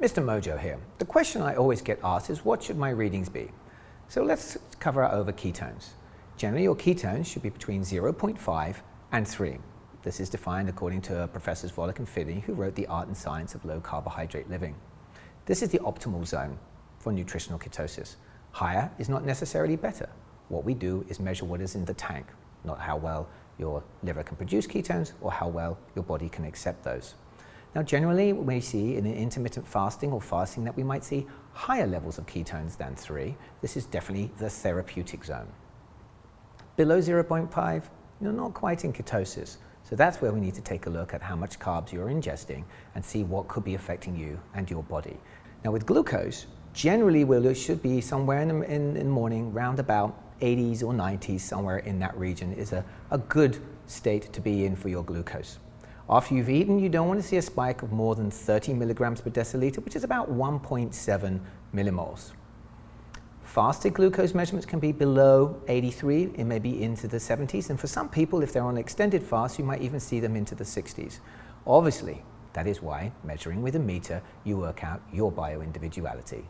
Mr. Mojo here. The question I always get asked is, what should my readings be? So let's cover over ketones. Generally, your ketones should be between 0.5 and 3. This is defined according to Professors Volek and Finney, who wrote The Art and Science of Low Carbohydrate Living. This is the optimal zone for nutritional ketosis. Higher is not necessarily better. What we do is measure what is in the tank, not how well your liver can produce ketones or how well your body can accept those. Now, generally, we see in intermittent fasting or fasting that we might see higher levels of ketones than 3. This is definitely the therapeutic zone. Below 0.5, you're not quite in ketosis. So that's where we need to take a look at how much carbs you're ingesting and see what could be affecting you and your body. Now, with glucose, generally we should be somewhere in the morning, round about 80s or 90s, somewhere in that region is a good state to be in for your glucose. After you've eaten, you don't want to see a spike of more than 30 milligrams per deciliter, which is about 1.7 millimoles. Fasted glucose measurements can be below 83, it may be into the 70s, and for some people, if they're on extended fast, you might even see them into the 60s. Obviously, that is why measuring with a meter, you work out your bio-individuality.